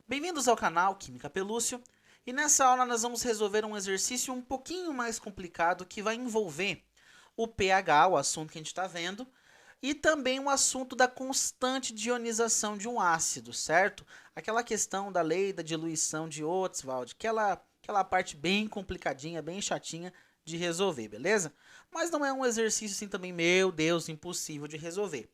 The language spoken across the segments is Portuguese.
Bem-vindos ao canal Química Pelúcio, e nessa aula nós vamos resolver um exercício um pouquinho mais complicado que vai envolver o pH, o assunto que a gente está vendo, e também o assunto da constante de ionização de um ácido, certo? Aquela questão da lei da diluição de Ostwald, aquela parte bem complicadinha, bem chatinha de resolver, beleza? Mas não é um exercício assim também, meu Deus, impossível de resolver.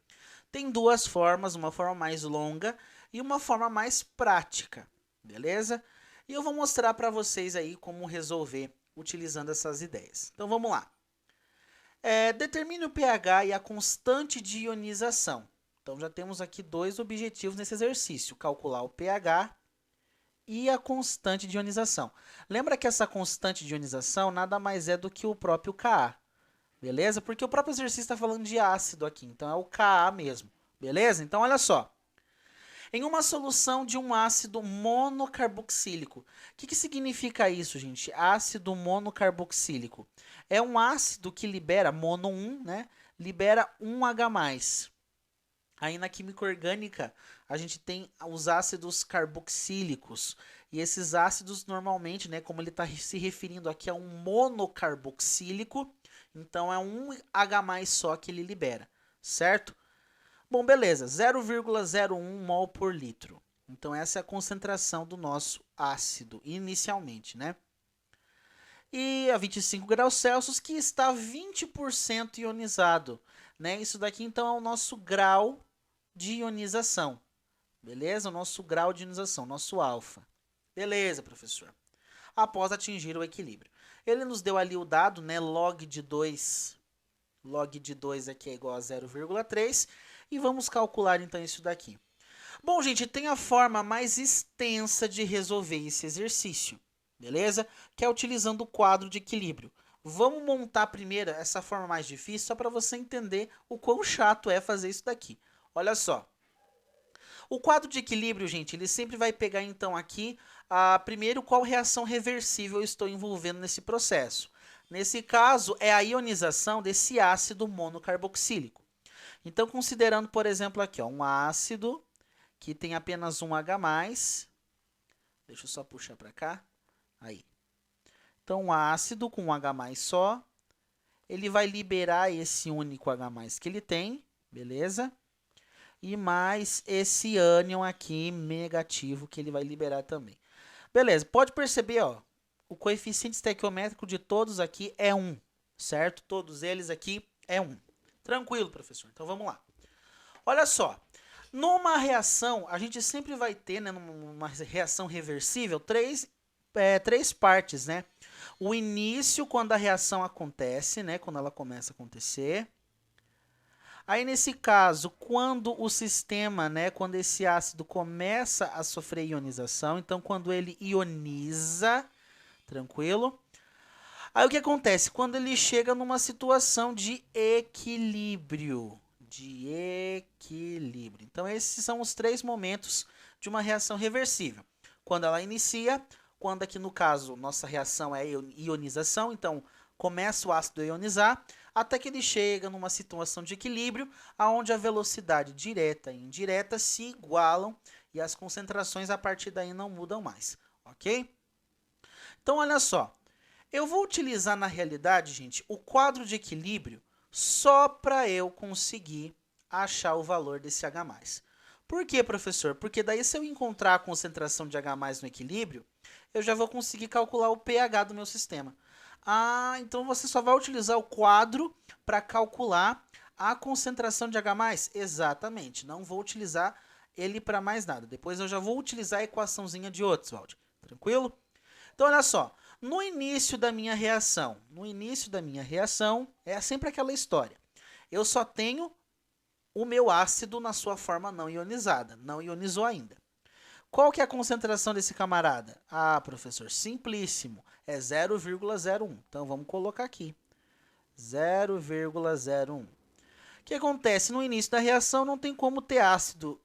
Tem duas formas, uma forma mais longa e uma forma mais prática, beleza? E eu vou mostrar para vocês aí como resolver utilizando essas ideias. Então vamos lá. Determine o pH e a constante de ionização. Então já temos aqui dois objetivos nesse exercício: calcular o pH e a constante de ionização. Lembra que essa constante de ionização nada mais é do que o próprio Ka, beleza? Porque o próprio exercício está falando de ácido aqui, então é o Ka mesmo, beleza? Então olha só. Em uma solução de um ácido monocarboxílico. O que significa isso, gente? Ácido monocarboxílico. É um ácido que libera, mono 1, né? Libera 1H+. Aí na química orgânica, a gente tem os ácidos carboxílicos. E esses ácidos, normalmente, né, como ele está se referindo aqui a um monocarboxílico, então é um H+ só que ele libera, certo? Bom, beleza, 0,01 mol por litro. Então, essa é a concentração do nosso ácido, inicialmente, né? E a 25 graus Celsius, que está 20% ionizado, né? Isso daqui, então, é o nosso grau de ionização, beleza? O nosso grau de ionização, nosso alfa. Beleza, professor. Após atingir o equilíbrio. Ele nos deu ali o dado, né? Log de 2 aqui é igual a 0,3. E vamos calcular então isso daqui. Bom, gente, tem a forma mais extensa de resolver esse exercício, beleza? Que é utilizando o quadro de equilíbrio. Vamos montar primeiro essa forma mais difícil só para você entender o quão chato é fazer isso daqui. Olha só. O quadro de equilíbrio, gente, ele sempre vai pegar então aqui, primeiro, qual reação reversível eu estou envolvendo nesse processo. Nesse caso, é a ionização desse ácido monocarboxílico. Então, considerando, por exemplo, aqui, ó, um ácido que tem apenas um H+, deixa eu só puxar para cá, aí. Então, um ácido com um H+ só, ele vai liberar esse único H+ que ele tem, beleza? E mais esse ânion aqui negativo que ele vai liberar também. Beleza, pode perceber, ó, o coeficiente estequiométrico de todos aqui é 1, certo? Todos eles aqui é 1. Tranquilo, professor. Então, vamos lá. Olha só, numa reação, a gente sempre vai ter, né, numa reação reversível, três partes, né? O início, quando a reação acontece, né, quando ela começa a acontecer. Aí, nesse caso, quando o sistema, né, quando esse ácido começa a sofrer ionização, então quando ele ioniza, tranquilo? Aí o que acontece? Quando ele chega numa situação de equilíbrio. Então, esses são os três momentos de uma reação reversível. Quando ela inicia, quando aqui no caso nossa reação é ionização, então começa o ácido a ionizar, até que ele chega numa situação de equilíbrio, onde a velocidade direta e indireta se igualam e as concentrações a partir daí não mudam mais, ok? Então, olha só. Eu vou utilizar, na realidade, gente, o quadro de equilíbrio só para eu conseguir achar o valor desse H+. Por quê, professor? Porque daí, se eu encontrar a concentração de H+ no equilíbrio, eu já vou conseguir calcular o pH do meu sistema. Ah, então você só vai utilizar o quadro para calcular a concentração de H+? Exatamente, não vou utilizar ele para mais nada. Depois eu já vou utilizar a equaçãozinha de Ostwald, tranquilo? Então, olha só. No início da minha reação, é sempre aquela história. Eu só tenho o meu ácido na sua forma não ionizada, não ionizou ainda. Qual que é a concentração desse camarada? Ah, professor, simplíssimo, é 0,01. Então, vamos colocar aqui, 0,01. O que acontece? No início da reação não tem como ter ácido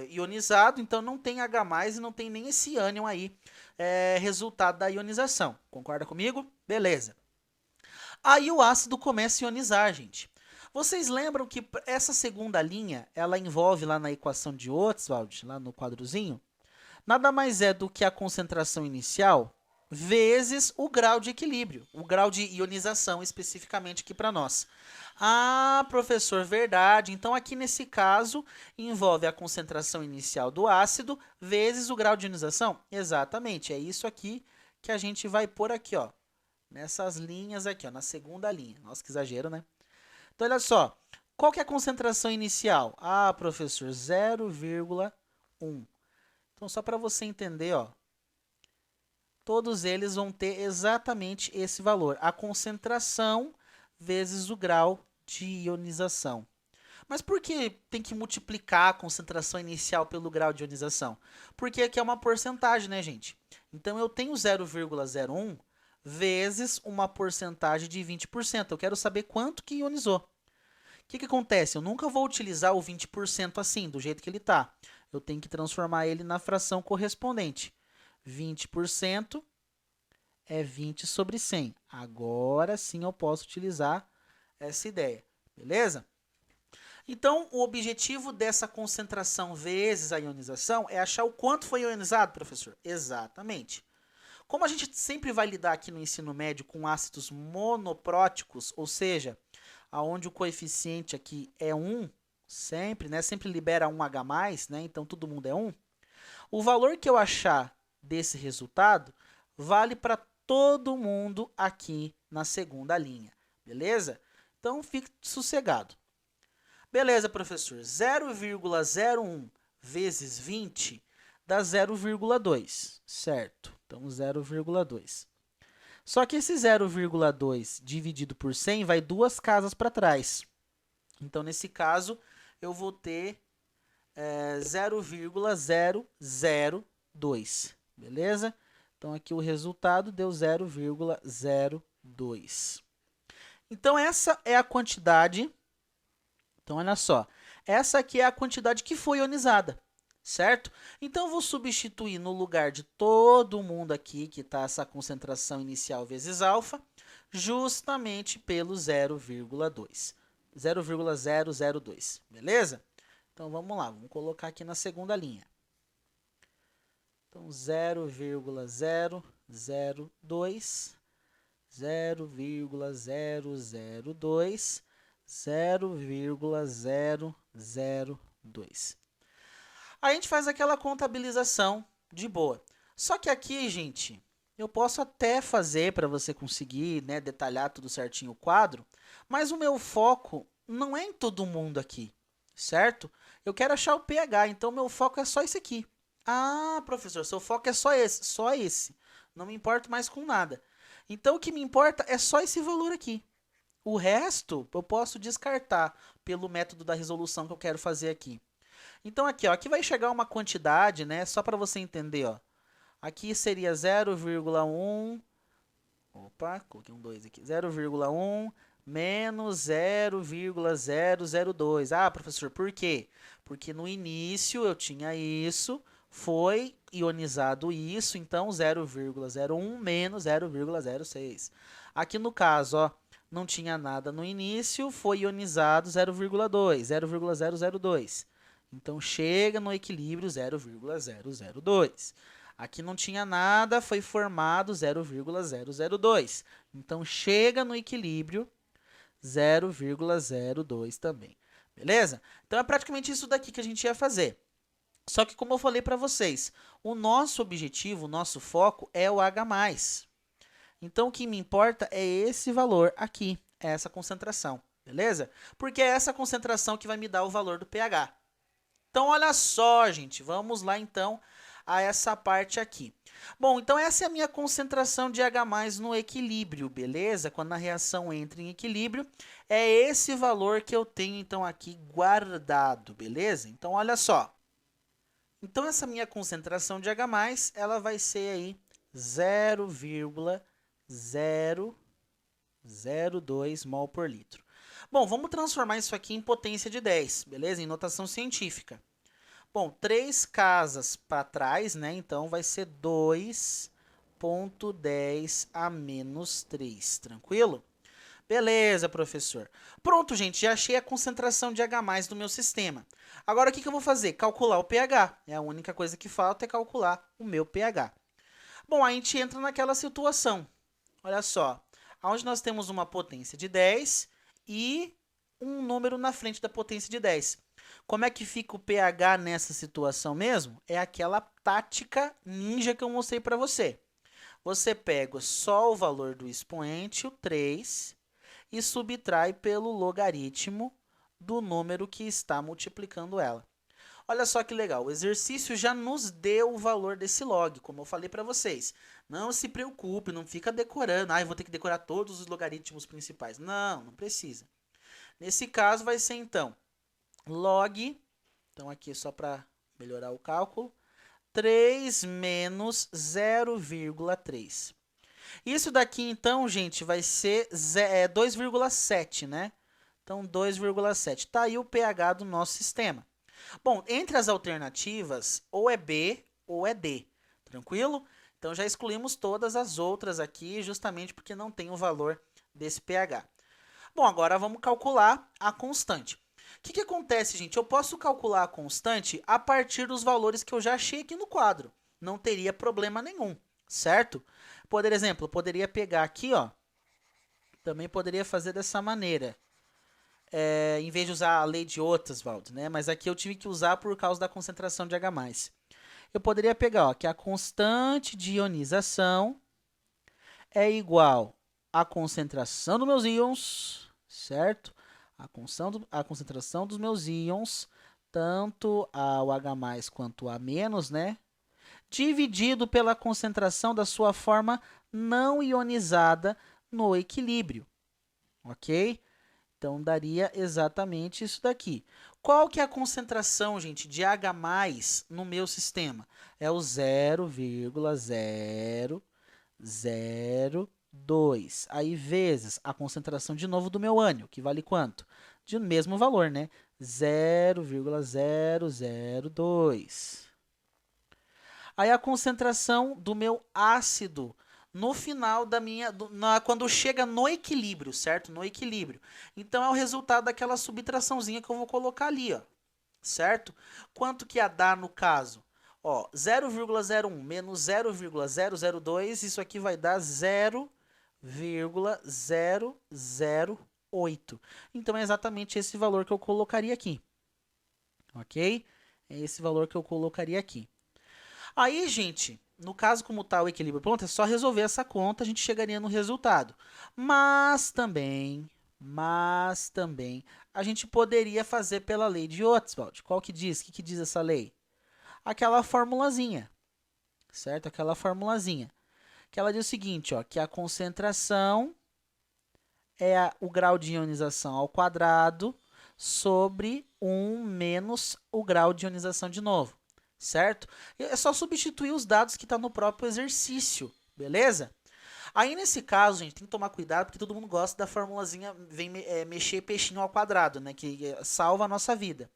ionizado, então não tem H+, e não tem nem esse ânion aí, resultado da ionização. Concorda comigo? Beleza. Aí o ácido começa a ionizar, gente. Vocês lembram que essa segunda linha, ela envolve lá na equação de Ostwald, lá no quadrozinho? nada mais é do que a concentração inicial vezes o grau de equilíbrio, o grau de ionização especificamente aqui para nós. Ah, professor, verdade. Então, aqui nesse caso, envolve a concentração inicial do ácido vezes o grau de ionização? Exatamente, é isso aqui que a gente vai pôr aqui, ó, nessas linhas aqui, ó, na segunda linha. Nossa, que exagero, né? Então, olha só, qual que é a concentração inicial? Ah, professor, 0,1. Então, só para você entender, ó, todos eles vão ter exatamente esse valor, a concentração vezes o grau de ionização. Mas por que tem que multiplicar a concentração inicial pelo grau de ionização? Porque aqui é uma porcentagem, né, gente? Então, eu tenho 0,01 vezes uma porcentagem de 20%. Eu quero saber quanto que ionizou. O que acontece? Eu nunca vou utilizar o 20% assim, do jeito que ele está. Eu tenho que transformar ele na fração correspondente. 20% é 20 sobre 100. Agora sim eu posso utilizar essa ideia, beleza? Então, o objetivo dessa concentração vezes a ionização é achar o quanto foi ionizado, professor? Exatamente. Como a gente sempre vai lidar aqui no ensino médio com ácidos monopróticos, ou seja, aonde o coeficiente aqui é 1, sempre, né? Sempre libera 1H+, né? Então, todo mundo é 1. O valor que eu achar desse resultado vale para todo mundo aqui na segunda linha, beleza? Então, fique sossegado. Beleza, professor. 0,01 vezes 20 dá 0,2, certo? Então, 0,2. Só que esse 0,2 dividido por 100 vai duas casas para trás. Então, nesse caso, eu vou ter 0,002, beleza? Então, aqui o resultado deu 0,02. Então, essa é a quantidade. Então, olha só. Essa aqui é a quantidade que foi ionizada, certo? Então, eu vou substituir no lugar de todo mundo aqui, que está essa concentração inicial vezes alfa, justamente pelo 0,2. 0,002, beleza? Então, vamos lá. Vamos colocar aqui na segunda linha. Então, 0,002, 0,002, 0,002. A gente faz aquela contabilização de boa. Só que aqui, gente, eu posso até fazer para você conseguir, né, detalhar tudo certinho o quadro, mas o meu foco não é em todo mundo aqui, certo? Eu quero achar o pH, então meu foco é só esse aqui. Ah, professor, seu foco é só esse. Só esse. Não me importo mais com nada. Então, o que me importa é só esse valor aqui. O resto, eu posso descartar pelo método da resolução que eu quero fazer aqui. Então, aqui, ó, aqui vai chegar uma quantidade, né? Só para você entender, ó. Aqui seria 0,1... Opa, coloquei um 2 aqui. 0,1 menos 0,002. Ah, professor, por quê? Porque no início eu tinha isso, foi ionizado isso, então 0,01 menos 0,06. Aqui no caso, ó, não tinha nada no início, foi ionizado 0,2, 0,002. Então, chega no equilíbrio 0,002. Aqui não tinha nada, foi formado 0,002. Então, chega no equilíbrio 0,02 também. Beleza? Então, é praticamente isso daqui que a gente ia fazer. Só que, como eu falei para vocês, o nosso objetivo, o nosso foco é o H+. Então, o que me importa é esse valor aqui, essa concentração. Beleza? Porque é essa concentração que vai me dar o valor do pH. Então, olha só, gente. Vamos lá, então, a essa parte aqui. Bom, então essa é a minha concentração de H+ no equilíbrio, beleza? Quando a reação entra em equilíbrio, é esse valor que eu tenho, então, aqui guardado, beleza? Então, olha só. Então, essa minha concentração de H+, ela vai ser aí 0,002 mol por litro. Bom, vamos transformar isso aqui em potência de 10, beleza? Em notação científica. Bom, 3 casas para trás, né? Então, vai ser 2,10 a menos 3, tranquilo? Beleza, professor. Pronto, gente, já achei a concentração de H+ do meu sistema. Agora, o que eu vou fazer? Calcular o pH. É a única coisa que falta é calcular o meu pH. Bom, a gente entra naquela situação. Olha só, onde nós temos uma potência de 10 e um número na frente da potência de 10. Como é que fica o pH nessa situação mesmo? É aquela tática ninja que eu mostrei para você. Você pega só o valor do expoente, o 3, e subtrai pelo logaritmo do número que está multiplicando ela. Olha só que legal, o exercício já nos deu o valor desse log, como eu falei para vocês. Não se preocupe, não fica decorando. Eu vou ter que decorar todos os logaritmos principais. Não, não precisa. Nesse caso vai ser então log, então aqui só para melhorar o cálculo, 3 menos 0,3. Isso daqui, então, gente, vai ser 2,7, né? Então, 2,7. Tá aí o pH do nosso sistema. Bom, entre as alternativas, ou é B ou é D. Tranquilo? Então, já excluímos todas as outras aqui, justamente porque não tem o valor desse pH. Bom, agora vamos calcular a constante. O que acontece, gente? Eu posso calcular a constante a partir dos valores que eu já achei aqui no quadro. Não teria problema nenhum, certo? Por exemplo, eu poderia pegar aqui, ó. Também poderia fazer dessa maneira. Em vez de usar a lei de Ostwald, né? Mas aqui eu tive que usar por causa da concentração de H+. Eu poderia pegar, ó, que a constante de ionização é igual à concentração dos meus íons, certo? A concentração dos meus íons, tanto ao H+ quanto a menos, né? Dividido pela concentração da sua forma não ionizada no equilíbrio, ok? Então, daria exatamente isso daqui. Qual que é a concentração, gente, de H+ no meu sistema? É o 0,002. Aí, vezes a concentração, de novo, do meu ânion, que vale quanto? De mesmo valor, né? 0,002. Aí, a concentração do meu ácido no final da minha... quando chega no equilíbrio, certo? No equilíbrio. Então, é o resultado daquela subtraçãozinha que eu vou colocar ali, ó. Certo? Quanto que ia dar no caso? Ó, 0,01 menos 0,002, isso aqui vai dar 0,008. Então, é exatamente esse valor que eu colocaria aqui. Ok? É esse valor que eu colocaria aqui. Aí, gente, no caso como está o equilíbrio pronto, é só resolver essa conta, a gente chegaria no resultado. Mas também, a gente poderia fazer pela lei de Ostwald. Qual que diz? O que diz essa lei? Aquela formulazinha, certo? Aquela formulazinha. Que ela diz o seguinte, ó, que a concentração é o grau de ionização ao quadrado sobre 1 menos o grau de ionização de novo. Certo? É só substituir os dados que está no próprio exercício, beleza? Aí, nesse caso, gente, tem que tomar cuidado, porque todo mundo gosta da formulazinha, vem mexer peixinho ao quadrado, né? Que salva a nossa vida.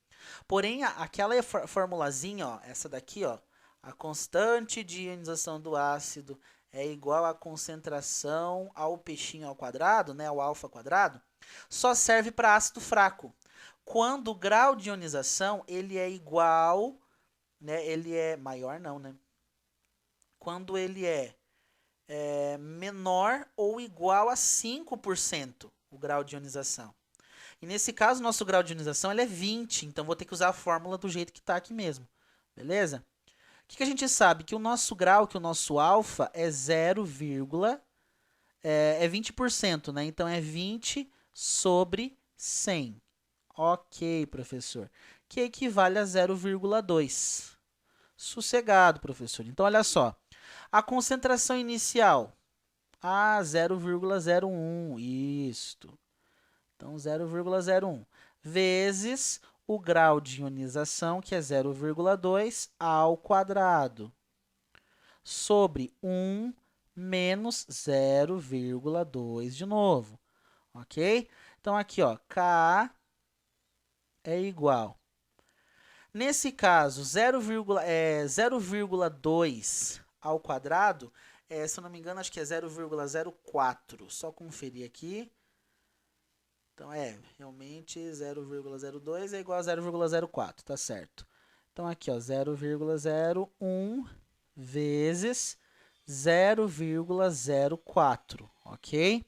Porém, aquela formulazinha, ó, essa daqui, ó, a constante de ionização do ácido é igual à concentração ao peixinho ao quadrado, né? Ao alfa quadrado, só serve para ácido fraco. Quando o grau de ionização, ele é igual... né, ele é maior não, né? Quando ele é menor ou igual a 5% o grau de ionização. E nesse caso, nosso grau de ionização ele é 20, então vou ter que usar a fórmula do jeito que está aqui mesmo. Beleza? O que a gente sabe? Que o nosso grau, que o nosso alfa é 20%, né? Então, é 20 sobre 100. Ok, professor. Que equivale a 0,2. Sossegado, professor. Então, olha só. A concentração inicial, 0,01. Isto. Então, 0,01. Vezes o grau de ionização, que é 0,2, ao quadrado. Sobre 1 menos 0,2 de novo. Ok? Então, aqui, ó, K é igual. Nesse caso, 0,2 ao quadrado, se eu não me engano, acho que é 0,04. Só conferir aqui. Então, realmente 0,02 é igual a 0,04, tá certo. Então, aqui, ó, 0,01 vezes 0,04, ok?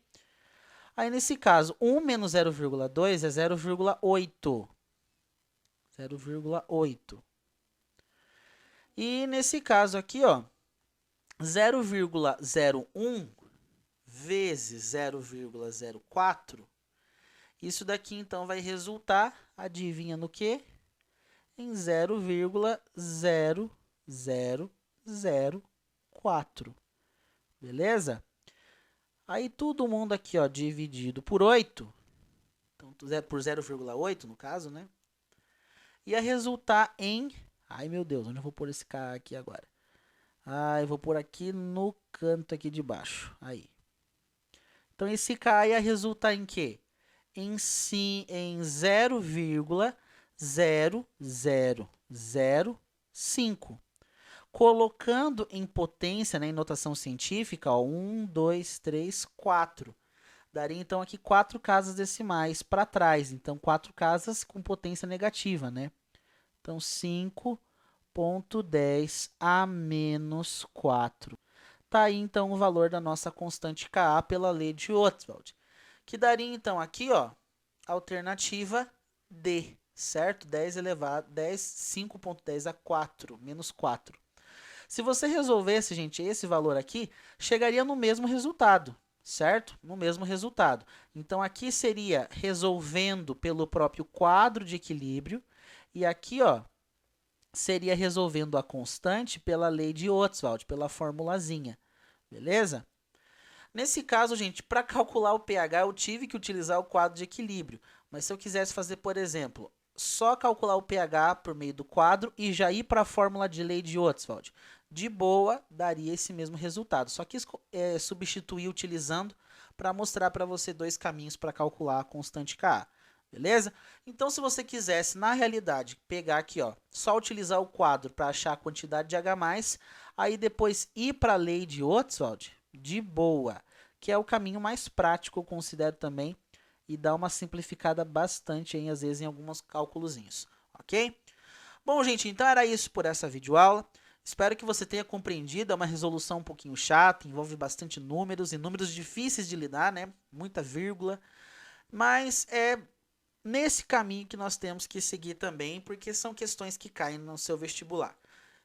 Aí, nesse caso, 1 menos 0,2 é 0,8. 0,8. E nesse caso aqui, ó, 0,01 vezes 0,04, isso daqui então vai resultar, adivinha no quê? Em 0,0004, beleza? Aí todo mundo aqui, ó, dividido por 8, então por 0,8 no caso, né? Ia resultar em, ai meu Deus, onde eu vou pôr esse K aqui agora? Ah, eu vou pôr aqui no canto aqui de baixo, aí. Então esse K ia resultar em quê? Em 0,0005. Colocando em potência, né, em notação científica, ó, 1, 2, 3, 4. Daria então aqui 4 casas decimais para trás. Então 4 casas com potência negativa, né? Então 5,10 a menos 4. Tá aí então o valor da nossa constante Ka pela lei de Ostwald. Que daria então aqui, ó, alternativa D, certo? 5,10 a 4, menos 4. Se você resolvesse, gente, esse valor aqui, chegaria no mesmo resultado, certo? No mesmo resultado. Então, aqui seria resolvendo pelo próprio quadro de equilíbrio, e aqui, ó, seria resolvendo a constante pela lei de Ostwald, pela formulazinha, beleza? Nesse caso, gente, para calcular o pH, eu tive que utilizar o quadro de equilíbrio. Mas se eu quisesse fazer, por exemplo, só calcular o pH por meio do quadro e já ir para a fórmula de lei de Ostwald, de boa, daria esse mesmo resultado. Só quis substituir utilizando para mostrar para você dois caminhos para calcular a constante Ka. Beleza? Então, se você quisesse, na realidade, pegar aqui, ó, só utilizar o quadro para achar a quantidade de H+, aí depois ir para a lei de Ostwald, de boa, que é o caminho mais prático, eu considero também, e dá uma simplificada bastante, hein, às vezes, em alguns cálculozinhos, ok? Bom, gente, então era isso por essa videoaula. Espero que você tenha compreendido, é uma resolução um pouquinho chata, envolve bastante números, e números difíceis de lidar, né? Muita vírgula, mas é nesse caminho que nós temos que seguir também, porque são questões que caem no seu vestibular.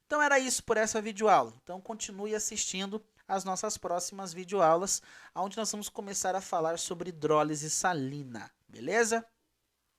Então era isso por essa videoaula. Então continue assistindo as nossas próximas videoaulas, onde nós vamos começar a falar sobre hidrólise salina, beleza?